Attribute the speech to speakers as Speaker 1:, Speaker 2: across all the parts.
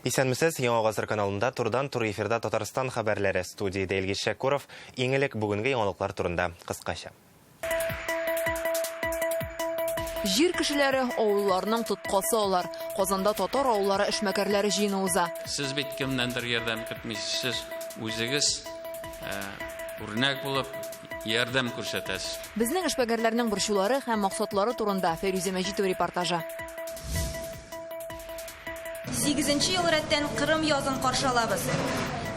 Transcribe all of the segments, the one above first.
Speaker 1: Исәнмесез, Яңа Гасыр каналында турдан тур эфирда Татарстан хәбәрләре, студияда Илгиз Шәкуров, иң элек бүгенге яңалыклар турында кыскача.
Speaker 2: Җир кешеләре авылларның тоткасы алар. Казанда татар авыллары эшмәкәрләре җыйны уза.
Speaker 3: Сез бит кемнәндер ярдәм көтмисез, үзегез үрнәк булып ярдәм күрсәтәсез.
Speaker 2: Безнең эшмәкәрләрнең борчулары һәм максатлары турында Фәрүзә Мәҗитова репортажы.
Speaker 4: 8-нче ел рәттән Кырым язын каршы алабыз.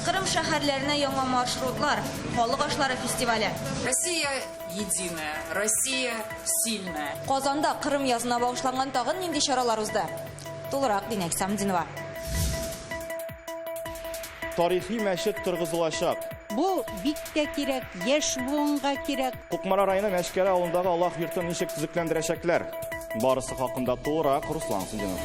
Speaker 4: Кырым шәһәрләренә яңа маршрутлар, халык ашлары фестивале.
Speaker 5: Россия единая, Россия сильная.
Speaker 4: Казанда Кырым язына багышланган тагын нинди чаралар узды? Тулырак Динәк Самдинова.
Speaker 6: Тарихи мәчет торгызылачак.
Speaker 7: Бу бик тә кирәк, яшь буынга кирәк.
Speaker 6: Кукмара районы Мәшкәрә авылындагы Аллаһ йортын ничек төзекләндерәчәкләр? Барысы хакында тулырак Руслан Сындинов.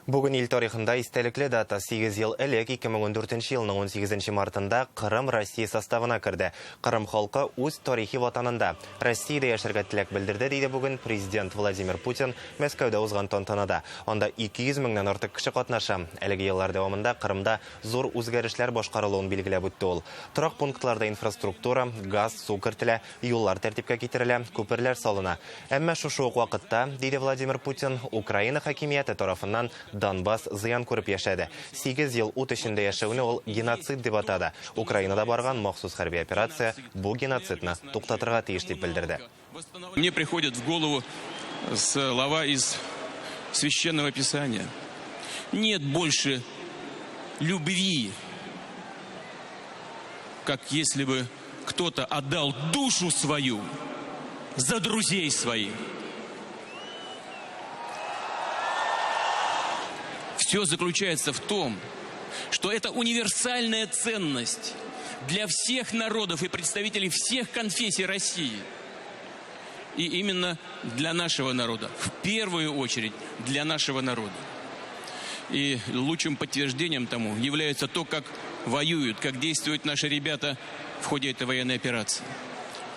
Speaker 1: Бүген ил тарихында истәлекле дата 8 ел элек 2014 елның 18 мартында Кырым Россия составына керде. Кырым халкы үз тарихи ватанында Россиядә яшәргә теләк белдерде, диде бүген президент Владимир Путин Мәскәүдә узган тантанада. Анда 200 меңнән артык кеше катнаша. Әлеге еллар дәвамында Кырымда зур үзгәрешләр башкарылуын билгеләп үтте ул. Торак пунктларда инфраструктура, газ, су кертелә, юллар тәртипкә китерелә, күперләр салына. Әмма шушы ук вакытта, диде Владимир Путин, Украина хакимияте тарафыннан Донбасс зыян күреп яшәде. 8 ел ут эчендә яшәүне ул геноцид дип атады. Украинада барган махсус хәрби операция бу геноцидны туктатырга тиеш дип белдерде.
Speaker 8: Мне приходят в голову слова из Священного Писания. Нет больше любви, как если бы кто-то отдал душу свою за друзей своих. Все заключается в том, что это универсальная ценность для всех народов и представителей всех конфессий России. И именно для нашего народа, в первую очередь для нашего народа. И лучшим подтверждением тому является то, как воюют, как действуют наши ребята в ходе этой военной операции.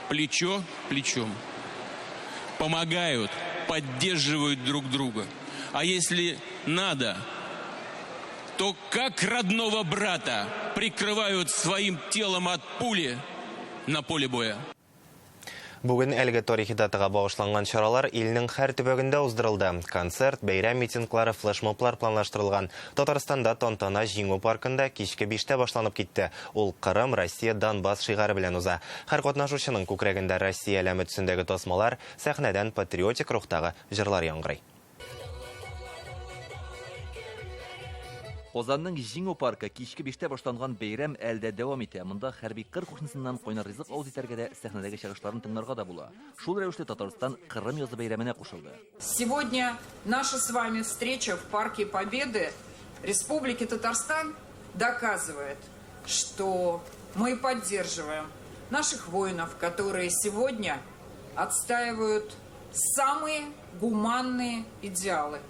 Speaker 8: Плечо плечом. Помогают, поддерживают друг друга. А если надо, то как родного брата прикрывают своим телом от пули на поле боя.
Speaker 1: Бүген әлеге тарихи датага багышланган чаралар илнең һәр төбәгендә уздырылды. Концерт, бәйрәм митинглары, флешмоблар планлаштырылган. Татарстанда тантана җиңү паркында кичке 5-тә башланып китте. Ул Кырым, Россия, Донбасс шигары белән уза. Һәр катнашучының күкрәгендә Россия әләме төсендәге тасмалар, сәхнәдән патриотик рухтагы җырлар яңгырый.
Speaker 9: Казанның җиңү паркы кичке 5-тә башланган бәйрәм әлдә дәвам итә. Монда хәрби кыр кушнасыннан кайнар ризык аудитәргә дә сәхнәдәге чыгышларын тыңларга да була. Шул рәвешле Татарстан Кырым язы бәйрәменә кушылды.
Speaker 5: Сегодня наша с вами встреча в Парке Победы Республики Татарстан доказывает, что мы поддерживаем наших воинов, которые сегодня отстаивают самые гуманные идеалы.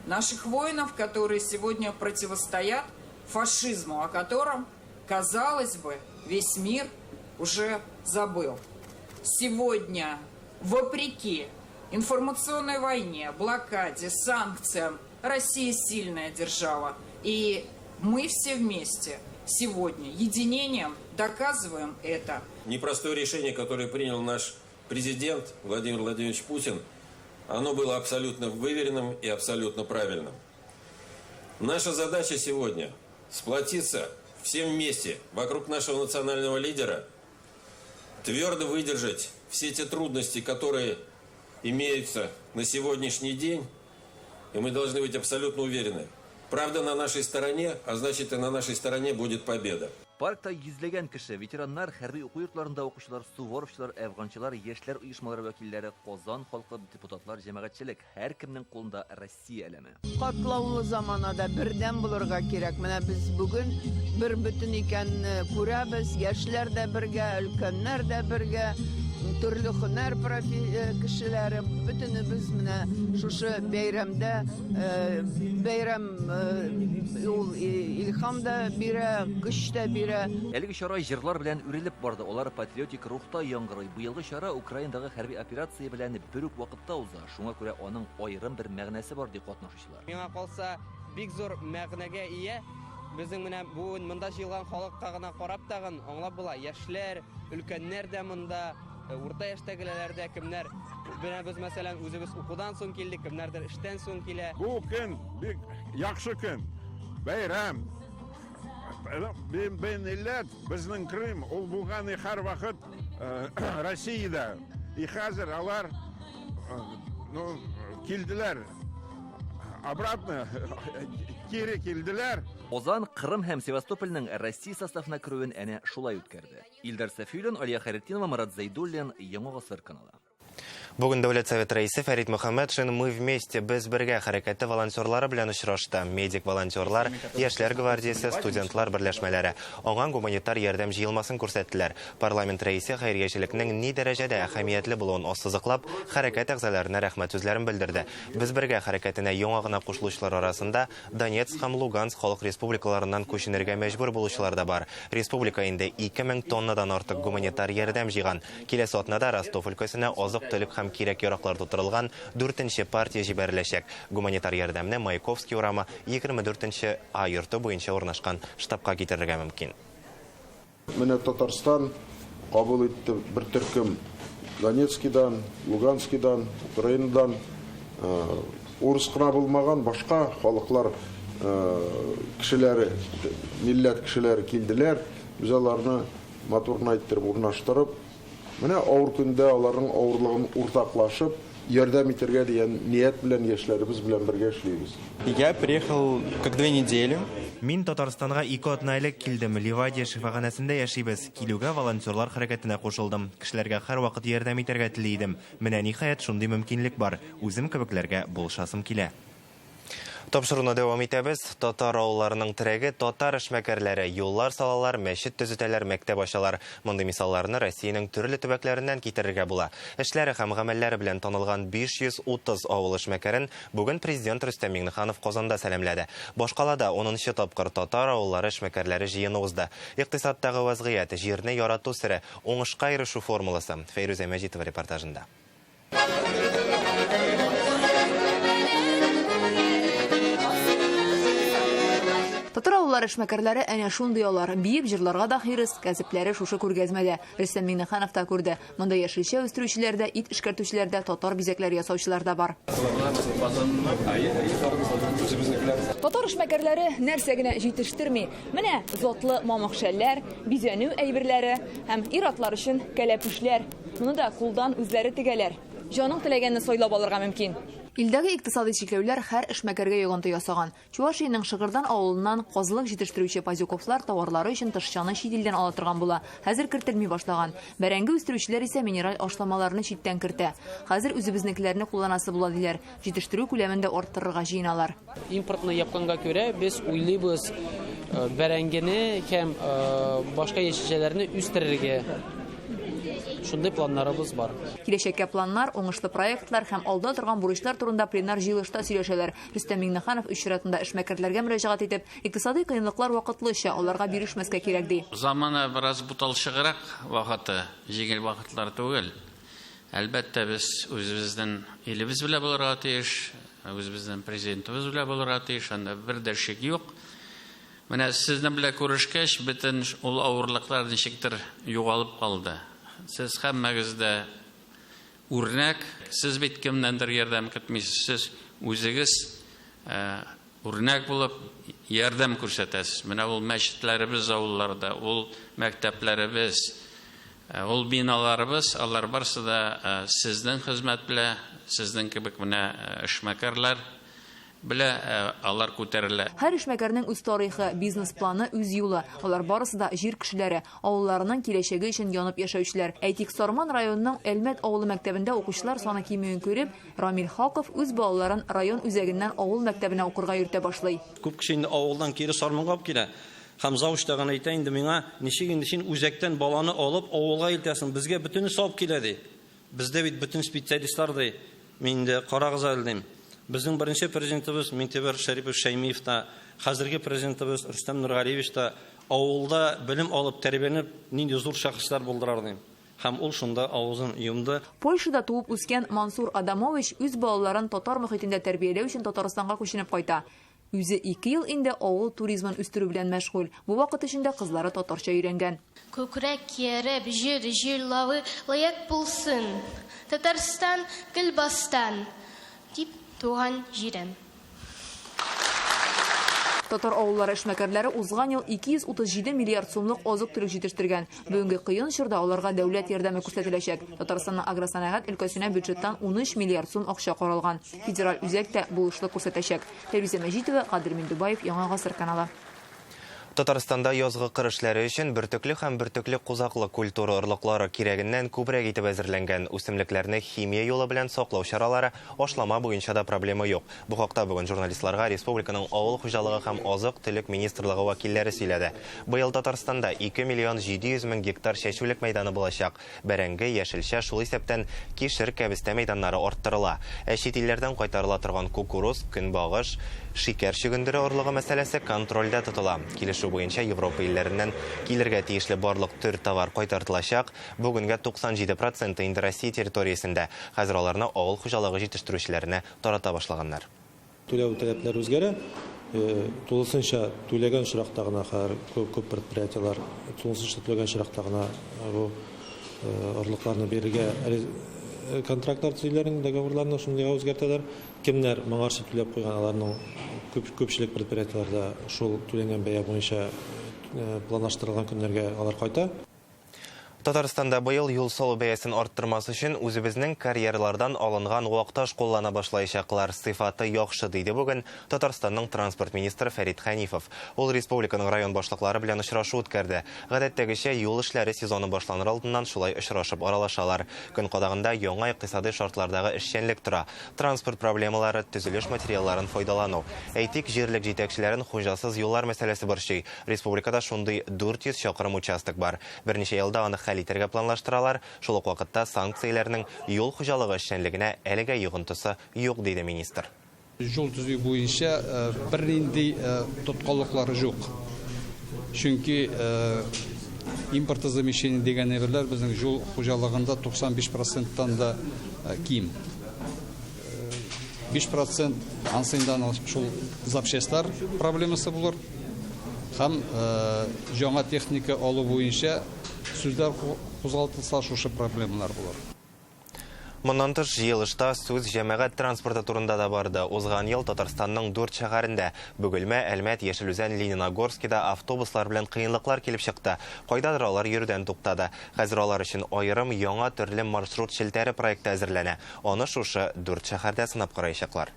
Speaker 5: Наших воинов, которые сегодня противостоят фашизму, о котором, казалось бы, весь мир уже забыл. Сегодня, вопреки информационной войне, блокаде, санкциям, Россия сильная держава. И мы все вместе сегодня единением доказываем это.
Speaker 10: Непростое решение, которое принял наш президент Владимир Владимирович Путин, оно было абсолютно выверенным и абсолютно правильным. Наша задача сегодня – сплотиться всем вместе вокруг нашего национального лидера, твердо выдержать все те трудности, которые имеются на сегодняшний день, и мы должны быть абсолютно уверены. Правда на нашей стороне, а значит и на нашей стороне будет победа.
Speaker 9: Паркта йөзләгән кеше, ветераннар, хәрби уку йортларында укучылар, суворовчылар, әфганчылар, яшьләр оешмалары вәкилләре, Казан халкы депутатлар, җәмәгатьчелек, һәркемнең кулында Россия әлеме.
Speaker 11: Катлаулы заманада бердәм булырга кирәк. Менә без бүген бер бөтен икәнне күрәбез, яшьләр дә бергә, өлкәннәр дә бергә. Төрле һөнәр кешеләре бөтенебез менә шушы бәйрәмдә бәйрәм ул илһам да бирә, көч тә бирә.
Speaker 9: Әлеге чара җырлар белән үрелеп барды. Олар патриотик рухта яңгырый. Быелгы чара Украинадагы хәрби операция белән бер үк вакытта уза. Шуңа күрә аның аерым бер мәгънәсе бар ди катнашучылар.
Speaker 12: Миңа калса, бик зур мәгънәгә ия. Безнең менә бу монда җыелган халыкка гына карап тагын аңлап була. Яшьләр, өлкәннәр дә монда, урта яшьтәгеләр дә кемнәр. Без мәсәлән үзебез укудан соң килдек, кемнәрдер эштән соң килә.
Speaker 13: Бу көн бик яхшы көн. Бәйрәм. Бәйнеләт безнең Крым ул булган һәр вакыт Россиядә. И хәзер алар килделәр. Обратно кире килделәр.
Speaker 9: Озан Кырым һәм Севастопольның Россия составына керүен әнә шулай үткәрде. Илдар Сафиуллин, Алия Харитдинова, Марат Зайдуллин, Яңа Гасыр каналы.
Speaker 1: Бүген Дәүләт Совет рәисе Фәрит Мөхәммәтшин «Мы вместе, без бергә» хәрәкәте волонтерлары белән очрашты. Медик-волонтерлар, Яшьләр гвардиясе, студентлар берләшмәләре. Аңа гуманитар ярдәм җыелмасын күрсәттеләр. Парламент рәисе хәйриячелекнең ни дәрәҗәдә әһәмиятле булуын ассызыклап, хәрәкәт әгъзаларына рәхмәт сүзләрен белдерде. Без бергә хәрәкәтенә яңа гына кушылучылар арасында Донецк һәм Луганск халык республикаларыннан күченергә мәҗбүр булучылар да бар. Республика инде 2000 тоннадан артык гуманитар ярдәм җыйган. Киләсе атнада Ростов өлкәсенә азык-төлек һәм кирәк яраклар тутырылган 4-нче партия җибәреләчәк. Гуманитар ярдәмне Маяковский урамы 24-нче А йорты буенча урнашкан штабка китерергә мөмкин.
Speaker 14: Менә Татарстан кабул итте бер төркем Донецкидан, Луганскидан, Украинадан, урыс кына булмаган башка халыклар кешеләре, милләт кешеләре килделәр. Без аларны матурны иттереп урнаштырып, менә авыр көндә аларның авырлыгын уртаклашып, ярдәм итәргә дигән ният белән яшьләребез белән бергә эшлибез.
Speaker 15: Я приехал как 2 недели.
Speaker 1: Мин Татарстанга 2 атна элек килдем. Ливадия шифаханәсендә яшибез. Килүгә волонтерлар хәрәкәтенә кушылдым. Кешеләргә һәр вакыт ярдәм итәргә тели идем. Менә ниһаять шундый мөмкинлек бар. Үзем кебекләргә булышасым килә. Тапшыруны дәвам итәбез. Татар авылларының терәге татар эшмәкәрләре юллар салалар, мәчет төзетәләр, мәктәп ачалар. Мондый мисалларны Россиянең төрле төбәкләреннән китерергә була. Эшләре һәм гамәлләре белән танылган 530 авыл эшмәкәрен бүген президент Рөстәм Миңнеханов Казанда сәламләде. Башкалада 10-нчы тапкыр татар авыллары эшмәкәрләре җыены узды. Икътисадтагы вазгыять, җирне ярату сере, уңышка ирешү формуласы. Фәйрүзә Мәҗитова репортажында.
Speaker 2: Татар авыллары эшмәкәрләре әнә шундый алар. Биеп җырларга да хирыс, кәсепләре шушы күргәзмәдә. Рөстәм Миңнеханов та күрде. Монда яшелчә үстерүчеләрдә, ит эшкәртүчеләрдә, татар бизәкләр ясаучылар да бар. Татар эшмәкәрләре нәрсә генә җитештерми. Менә затлы мамыкшәлләр, бизәнү әйберләре һәм ир-атлар өчен кәләпүшләр. Моны да кулдан үзләре тегәләр. Җаның теләгәнне сайлап алырга мөмкин. Илдәге икътисади чикләүләр һәр эшмәкәргә йогынты ясаган. Чувашиянең Шыгырдан авылыннан козлык җитештерүче Пазюковлар товарлары өчен тышчаны чит илдән ала торган була. Хәзер кертелми башлаган. Бәрәңге үстерүчеләр исә минераль ашламаларны читтән кертә. Хәзер үзебезнекеләрне кулланасы була диләр. Җитештерү күләмен дә арттырырга җыеналар.
Speaker 12: Импортны япканга күрә без уйлыйбыз бәрәңгене һәм башка яшелчәләрне үстерергә. Шундый планнарыбыз бар.
Speaker 2: Киләчәккә планнар, уңышлы проектлар һәм алда торган бурычлар турында пленар җыелышта сөйләшәләр. Рөстәм Миңнеханов үз чиратында эшмәкәрләргә мөрәҗәгать итеп, икътисади кыенлыклар вакытлыча аларга бирешмәскә кирәк ди.
Speaker 3: Заманы бераз буталчыграк вакыты, җиңел вакытлар түгел. Әлбәттә без үзебезнең илебез белән булырга тиеш, үзебезнең президентыбыз белән булырга тиеш, анда бер дә шик юк. Менә сезнең белән күрешкәч, бөтен ул авырлыклар ничектер югалып калды. Сез һәммәгездә үрнәк, сез бит кемнәндер ярдәм көтмисез, сез үзегез үрнәк булып ярдәм күрсәтәсез. Менә ул мәчетләребез авылларда, ул мәктәпләребез, ул биналарыбыз, алар барсы да сезнең хезмәт белән, сезнең кебек менә эшмәкәрләр белә алар күтәрелә.
Speaker 2: Һәр эшмәкәрнең үз тарихы, бизнес планы, үз юлы. Алар барысы да җир кешеләре, авылларының киләчәге өчен янып яшәүчеләр. Әйтик, Сарман районының Әлмәт авылы мәктәбендә укучылар саны кимүен күреп, Рамил Хаков үз балаларын район үзәгеннән авыл мәктәбенә укырга йөртә башлый.
Speaker 15: Күп кеше инде авылдан кире Сарманга алып килә.
Speaker 16: Һәм завуштаган әйтә инде миңа, ничек инде син үзәктән баланы алып, авылга илтәсең, безгә бөтенне сап килә ди. Бездә бит бөтен специалистлар ди. Мин дә карагыз әлдем. Безнең беренче президентыбыз Минтимер Шәрипов Шәймиев та, хәзерге президентыбыз Рөстәм Нургалиевич та авылда белем алып, тәрбияләнеп, нинди зур шәхесләр булдырар дим. Һәм ул шунда авызын йомды.
Speaker 2: Польшада туып үскән Мансур Адамович үз балаларын татар мөхитендә тәрбияләү өчен Татарстанга күченеп кайта. Үзе 2 ел инде авыл туризмын үстерү белән мәшгуль. Бу вакыт эчендә кызлары татарча өйрәнгән.
Speaker 17: Күкрәк киереп, җырлавы лаек булсын. Татарстан Гөлбастан дип туган җирем.
Speaker 2: Татар авыллары эшмәкәрләре узган ел 237 миллиард сумлык азык-төлек җитештергән. Бүгенге кыен чорда аларга дәүләт ярдәме күрсәтеләчәк. Татарстанның агросәнәгать өлкәсенә бюджеттан 13 миллиард сум акча каралган. Федераль үзәк тә булышлык күрсәтәчәк. Фәрүзә Мәҗитова, Кадир Миндубаев, Яңа гасыр каналы.
Speaker 1: Татарстанда язгы кыр эшләре өчен бертөкле һәм бертөкле кузаклы культура орлыклары кирәгеннән күбрәк итеп әзерләнгән. Үсемлекләрне химия юлы белән саклау чаралары ашлама буенча да проблема юк. Бу хакта бүген журналистларга республиканың авыл хуҗалыгы һәм азык-төлек министрлыгы вәкилләре сөйләде. Быел Татарстанда 2 миллион 700 мең гектар чәчүлек мәйданы булачак. Бәрәңге, яшелчә, шул исәптән кишер, кәбестә мәйданнары арттырыла. Чит илләрдән кайтарыла торган кукуруз, көнбагыш, шикәр чөгендере орлыгы мәсьәләсе контрольдә тотыла. Килешү буенча Европа илләреннән килергә тиешле барлык төр товар кайтартылачак. Бүгенгә 97% инде Россия территориясендә. Хәзер аларны авыл хуҗалыгы җитештерүчеләренә тарата башлаганнар.
Speaker 18: Түләү таләпләре үзгәрә. Тулысынча түләгән чиракта гына күп предприятиелар тулысынча түләгән чиракта гына бу орлыкларны бирергә контрактлар төзүләрен, договорларны шундый үзгәртәләр. Кемнәр моңарчы түләп куйган, аларның күпчелек предприятиеларда шул түләнгән бәя буенча планлаштырылган көннәргә алар кайта.
Speaker 1: Татарстанда быел юл салу бәясен арттырмас өчен үзебезнең карьералардан алынган вакташ куллана башлаячаклар сыйфаты яхшы диде бүген Татарстанның транспорт министры Фәрит Хәнифов. Ул республиканың район башлыклары белән очрашу үткәрде. Гадәттәгечә юл эшләре сезоны башланыр алдыннан шулай очрашып аралашалар. Көн кадагында яңа икътисади шартлардагы эшчәнлек тора. Транспорт проблемалары, төзелеш материалларын файдалану. Әйтик, җирлек җитәкчеләрен хуҗасыз юллар мәсьәләсе борчый. Республикада шундый 400 чакрым участок бар. Берничә елда аны хәлитергә планлаштыралар. Шул ук вакытта санкцияләрнең юл хуҗалыгы эшчәнлегенә әлегә йогынтысы юк, диде министр.
Speaker 19: Жол төзү буенча бернинди тоткалыклары юк. Чөнки импортозамещение дигән әйберләр безнең жол хуҗалыгында 95%-тан да ким. 5% ансындан шул запчастлар проблемасы булыр. Һәм яңа техника алу буенча сүзләр кузгатылса шушы проблемалар булыр.
Speaker 1: Моннан тыш җыелышта сүз җәмәгать транспорты турында да барды. Узган ел Татарстанның 4 шәһәрендә Бөгелмә, Әлмәт, Яшелүзән, Лениногорскида автобуслар белән кыенлыклар килеп чыкты. Кайдадыр алар йөрүдән туктады. Хәзер алар өчен аерым яңа төрле маршрут шелтәре проекты әзерләнә. Аны шушы 4 шәһәрдә сынап караячаклар.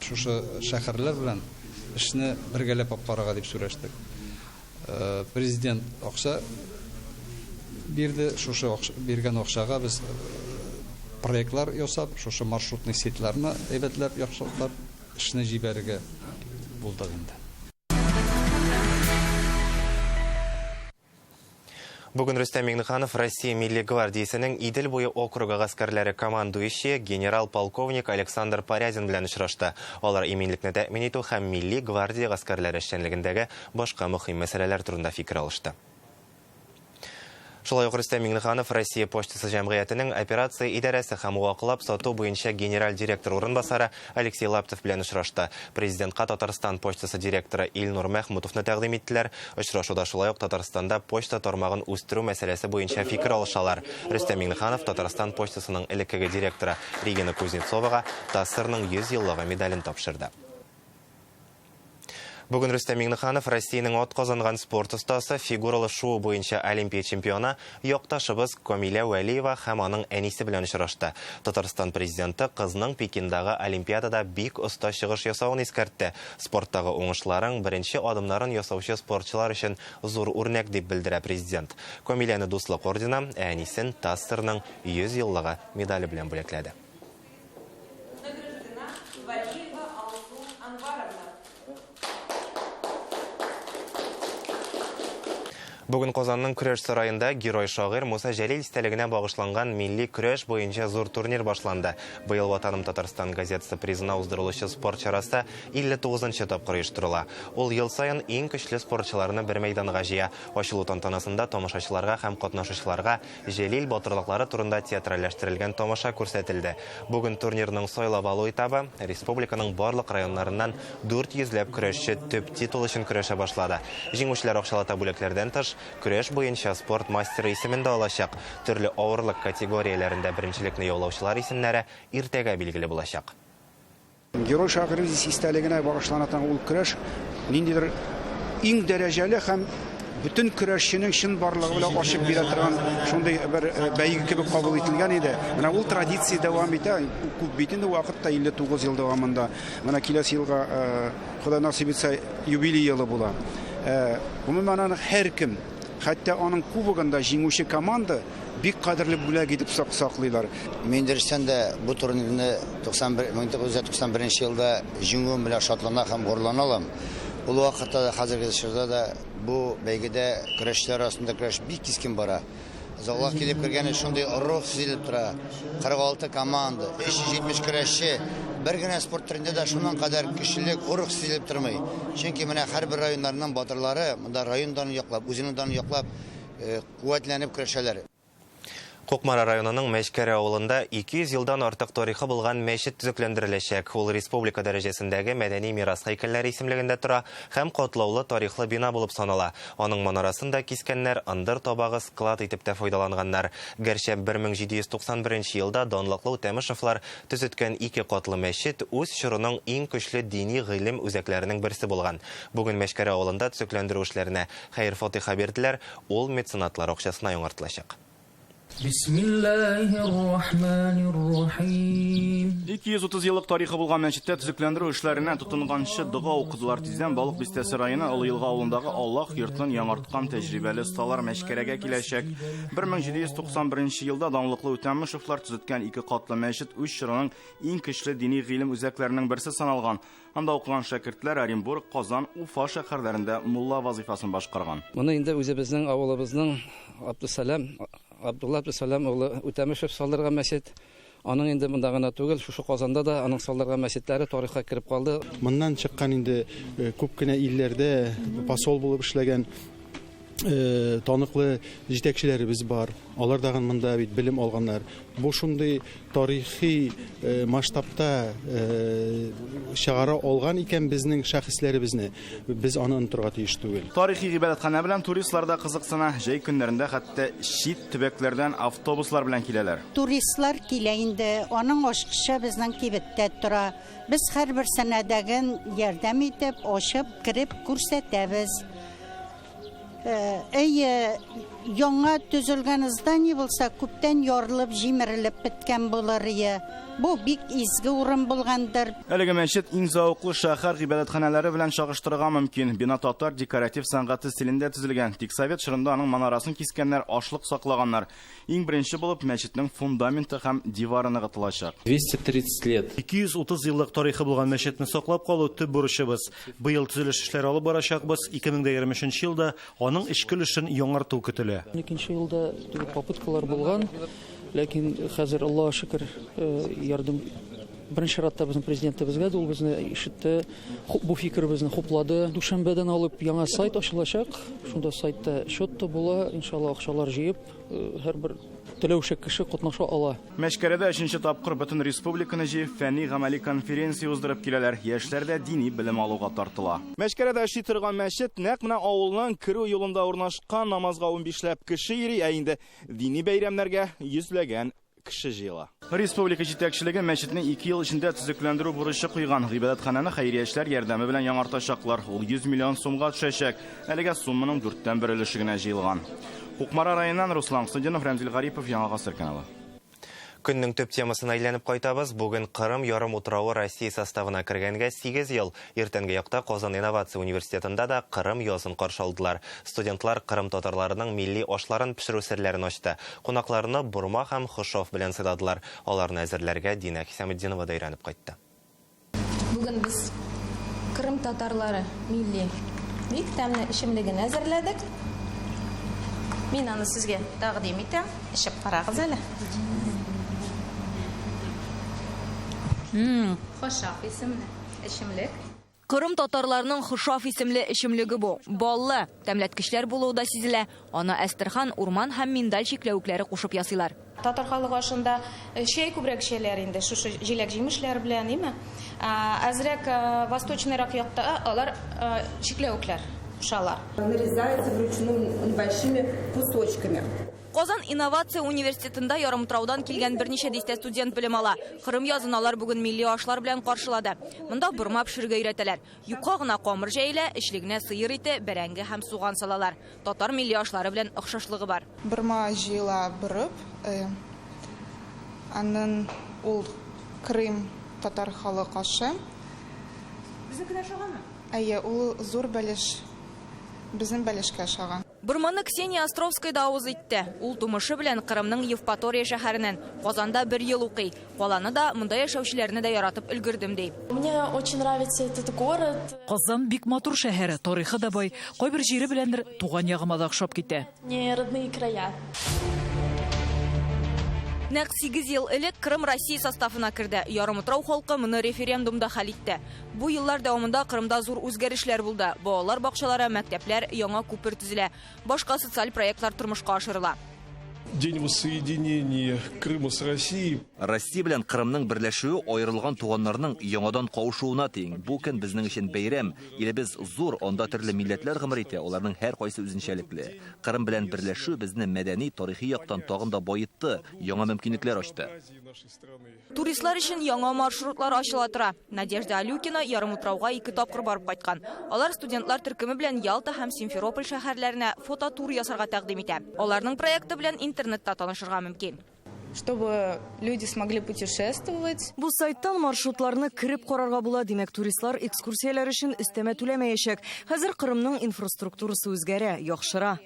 Speaker 19: Шушы шәһәрләр белән эшне бергәләп алып карарга дип сөйләштек. Президент акча бирде, шушы биргән акчага без проектлар ясап, шушы маршрутный сетларны әйбәтләп яхшылап эшне җибәрергә булдык инде.
Speaker 1: Бүген Рөстәм Миңнеханов Россия Милли гвардиясенең Идел буе округы гаскәрләре командующие генерал-полковник Александр Порязин белән очрашты. Алар иминлекне тәэмин итү һәм Милли гвардия гаскәрләре эшчәнлегендәге башка мөһим мәсьәләләр турында фикер алышты. Шулай ук Рөстәм Миңнеханов Россия почтасы җәмгыятенең операция идарәсе һәм вакылап сату буенча генераль директор урынбасары Алексей Лаптов белән очрашты. Президентка Татарстан почтасы директоры Илнур Мәхмүтовны тәкъдим иттеләр. Очрашуда шулай ук Татарстанда почта тармагын үстерү мәсьәләсе буенча фикер алышалар. Рөстәм Миңнеханов Татарстан почтасының элеккеге директоры Регина Кузнецовага ТАССРның 100 еллыгы медален тапшырды. Бүген Рөстәм Миңнеханов Россиянең атказанган спорт остасы фигуралы шоу буенча Олимпия чемпионы якташыбыз Камилә Вәлиева һәм аның әнисе белән очрашты. Татарстан президенты кызның Пекиндагы Олимпиадада бик оста чыгыш ясавын искәртте. Спорттагы уңышларын, беренче адымнарын ясаучы спортчылар өчен зур үрнәк дип белдерә президент. Камиләне дуслык ордены, әнисен ТАССРның 100 еллыгы медале белән бүләкләде. Бүген Казанның көрәш сарайында герой шагыйрь Муса Җәлил истәлегенә багышланган милли көрәш буенча зур турнир башланды. Быел Ватаным Татарстан газетасы призына уздырылучы спорт чарасы 59-нчы тапкыр оештырыла. Ул ел сайын иң көчле спортчыларны бер мәйданга җыя. Ачылу тантанасында тамашачыларга һәм катнашучыларга Җәлил батырлыклары турында театральләштерелгән тамаша күрсәтелде. Бүген турнирның сайлап алу этабы республиканың барлык районнарыннан 400ләп көрәшче төп титул өчен көрәшә башлады. Җиңүчеләр акчалата бүләкләрдән тыш көрәш буенча спорт мастеры исемендә алачак. Төрле авырлык категорияләрендә беренчелекне яулаучылар исемнәре иртәгә билгеле булачак.
Speaker 20: Герой шагыйрь истәлегенә багышланган ул көрәш ниндидер иң дәрәҗәле һәм бүтән көрәшченең чын барлыгы белән ачып бирә торган шундый бер бәйге кебек кабул ителгән иде. Менә ул традиция дәвам итә. Күп бит инде вакытта 59 ел дәвамында. Менә киләсе елга Ходай насыйп итсә юбилей елы була. Гомумән һәр кем, хәтта аның кубогында җиңүче команда бик кадерле бүләк итеп саклыйлар.
Speaker 21: Мен дөрестән дә бу турнирны 1991 елда җиңүем белән шатлана һәм горурлана алам. Ул вакытта хәзерге чорда да бу бәйгедә көрәшчеләр арасында көрәш бик кискен бара. Залга килеп кергән шундый рух сизелеп тора. 46 команда, 370 көрәшче, бер генә спорт төрендә дә шуннан кадәр кешелек рух сизелеп тормый. Чөнки менә һәрбер районнарның батырлары монда райондан яклап, үзенең дан яклап куәтләнеп көрәшәләр.
Speaker 1: Кукмара районының Мәшкәре авылында 200 елдан артык тарихы булган мәчет төзекләндереләчәк. Ул республика дәрәҗәсендәге мәдәни мирас һәйкәлләре исемлегендә тора һәм катлаулы тарихлы бина булып санала. Аның манарасында кискәннәр ындыр табагы склад итеп тә файдаланганнар. Гәрчә 1791 елда данлыклы Тәмишевлар төзеткән 2 катлы мәчет үз чорының иң көчле дини гыйлем үзәкләренең берсе булган. Бүген Мәшкәре авылында төзекләндерү эшләренә хәйр-фатиха бирделәр, ул меценатлар акчасына яңартылачак.
Speaker 6: 230 еллык тарихы булган мәчеттә төзекләндерү эшләренә тотынганчы дога укыдылар. Тиздән Балык бистәсе районы Олы елга авылындагы Аллах йортын яңарткан тәҗрибәле осталар Мәшкәрәгә киләчәк. 1791 елда данлыклы Тәмишевлар төзеткән 2 катлы мәчет үз чорының иң көчле дини гыйлем үзәкләренең берсе саналган. Анда укыган шәкертләр Оренбург, Казан, Уфа шәһәрләрендә мулла вазифасын башкарган.
Speaker 22: Моны инде үзебезнең авылыбызның Абдулла Абдусалам улы Үтәмишев салдырган мәчет. Аның инде монда гына түгел, шушы Казанда да аның салдырган мәчетләре тарихка кирип калды.
Speaker 18: Моннан чыккан инде күп кенә илләрдә посол булып эшләгән таныклы җитәкчеләребез бар. Алар да монда бит белем алганнар. Бу шундый тарихи масштабта чыгара алган икән безнең шәхесләребезне. Без аны онытырга тиеш түгел.
Speaker 6: Тарихи гыйбадәтханә белән туристлар да кызыксына. Җәй көннәрендә хәтта чит төбәкләрдән автобуслар белән киләләр.
Speaker 7: Туристлар килә инде, аның ачкычы безнең кибеттә тора. Без һәрбер сәнәдәген ярдәм итеп, ачып, кирип күрсәтәбез. Яңа төзелгән здание булса, күптән ярылып, җимерелеп беткән булыр иде. Бу бик изге урын булгандыр.
Speaker 6: Әлеге мәчет иң зауыклы шәһәр гыйбадәтханәләре белән чагыштырырга мөмкин. Бина татар декоратив сәнгате стилендә төзелгән. Тик совет чорында аның манарасын кискәннәр, ашлык саклаганнар. Иң беренче булып мәчетнең фундаменты һәм дивары ныгытылачак.
Speaker 22: 230 лет.
Speaker 23: 230 еллык тарихы булган мәчетне саклап калу төп бурычыбыз. Быел төзелеш эшләре алып барачакбыз. 2023 елда аның эчке өлешен яңарту көтелә.
Speaker 22: 2 елда попыткалар булган. Ләкин хәзер Аллаһка шөкер ярдәм беренче ратта безнең президентыбызга ул безне ишетте, бу фикеребезне хуплады. Дүшәмбәдән алып яңа сайт ачылачак. Шунда сайтта счет та була, иншалла акчалар җыеп, һәрбер теләүче кеше катнаша ала.
Speaker 6: Мәшкәрәдә 3нче тапкыр бөтен республиканы җыеп фәнни-гамәли конференция уздырып киләләр. Яшьләр дә дини белем алуга тартыла. Мәшкәрәдә эшли торган мәчет нәкъ менә авылның керү юлында урнашкан, намазга 15ләп кеше йөри, ә инде дини бәйрәмнәргә йөзләгән кеше җыела. Республика җитәкчелеге мәчетне 2 ел эчендә төзекләндерү бурычы куйган. Гыйбадәтханәне хәйриячеләр ярдәме белән яңартачаклар. Ул 100 миллион сумга төшәчәк. Әлегә сумманың 4тән 1 өлеше генә җыелган. Кукмара районыннан Руслан Сындинов, Рәмзил Гарипов, Яңа Гасыр каналы.
Speaker 1: Көннең төп темасына әйләнеп кайтабыз. Бүген Кырым ярым утравы Россия составына кергәнгә 8 ел. Иртәнге якта Казан инновация университетында да Кырым язын каршы алдылар. Студентлар Кырым татарларының милли ашларын пешерү серләрен ачты. Кунакларны бурма һәм хошов белән сыйладылар. Аларны әзерләргә Дина Хисаметдинова да өйрәнеп кайтты.
Speaker 4: Бүген без Кырым татарлары милли бик тәмле ишемлеген әзерләдек. Мин аны сезгә тәкъдим итәм. Эчеп карагыз әле. Хошаф исемле эчемлек.
Speaker 2: Кырым татарларының Хошаф исемле эчемлеге бу. Баллы, тәмләткечләр булуы да сизелә. Аны Әстерхан, урман һәм миндаль чикләвекләре кушып ясыйлар.
Speaker 4: Татар халыгы ашында чәй күбрәк эчәләр инде, шушы җиләк җимешләр белән, име? Әзрәк восточныйрак якта алар чикләвекләр кушалар.
Speaker 5: Нарезается вручную большими кусочками.
Speaker 2: Казан инновация университетында Ярымутраудан килгән берничә дистә студент белем ала. Кырым язын алар бүген милли ашлар белән каршылады. Монда борма пешерергә өйрәтәләр. Юка гына камыр җәйлә, эшлегенә сыер ите, бәрәңге һәм суган салалар. Татар милли ашлары белән охшашлыгы бар.
Speaker 8: Борма җыела борып, аннан ул Крым татар халык ашы.
Speaker 4: Безнекеләр шагамы?
Speaker 8: Әйе, ул зур бәлеш. Безнең бәлешкә шаган.
Speaker 2: Бурманы Ксения Островская да авыз итте. Ул тумышы белән Кырымның Евпатория шәһәреннән Казанда 1 ел укый. Каланы да, монда яшәүчеләрне дә яратып өлгердем ди.
Speaker 10: Мне очень нравится этот город.
Speaker 24: Казан бик матур шәһәре, тарихы да бай. Кайбер җире беләндер туган ягыма да охшап китә.
Speaker 10: Не родные края.
Speaker 2: Нәкъ 8 ел элек Кырым Россия составына керде. Ярымутрау халкы моны референдумда хәл итте. Бу еллар дәвамында Кырымда зур үзгәрешләр булды. Балалар бакчалары, мәктәпләр, яңа күпер төзелә. Башка социаль проектлар тормышка ашырыла.
Speaker 25: День воссоединения Крыма с Россией.
Speaker 9: Россия белән Кырымның берләшүе аерылган туганнарның яңадан кавышуына тиң. Бу көн безнең өчен бәйрәм. Илебез зур, анда төрле милләтләр гомер итә, аларның һәр кайсы үзенчәлекле. Кырым белән берләшү безне мәдәни, тарихи яктан тагын да байытты, яңа мөмкинлекләр ачты.
Speaker 2: Туристлар өчен яңа маршрутлар ачыла тора. Надежда Алюкина Ярымутрауга 2 тапкыр барып кайткан. Алар студентлар төркеме белән Ялта һәм Симферополь шәһәрләренә фототур ясарга тәкъдим итә. Аларның проекты белән интернетта танышырга мөмкин.
Speaker 8: Чтобы люди смогли путешествовать.
Speaker 24: Бу сайттан маршрутларны кирип карарга була, димәк туристлар экскурсияләр өчен өстәмә түләмәячәк. Хәзер Кырымның инфраструктурасы үзгәрә, яхшыра.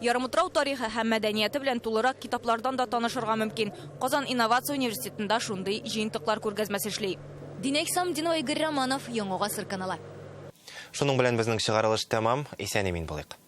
Speaker 2: Ярымутрау тарихы һәм мәдәнияте белән тулырак китаплардан да танышырга мөмкин. Казан инновация университетында шундый җыентыклар күргәзмәсе эшли. Динәк Самдинова, Игорь Романов, Яңа Гасыр каналы.
Speaker 1: Шуның белән безнең чыгарылыш тәмам. Исән-имин булыйк.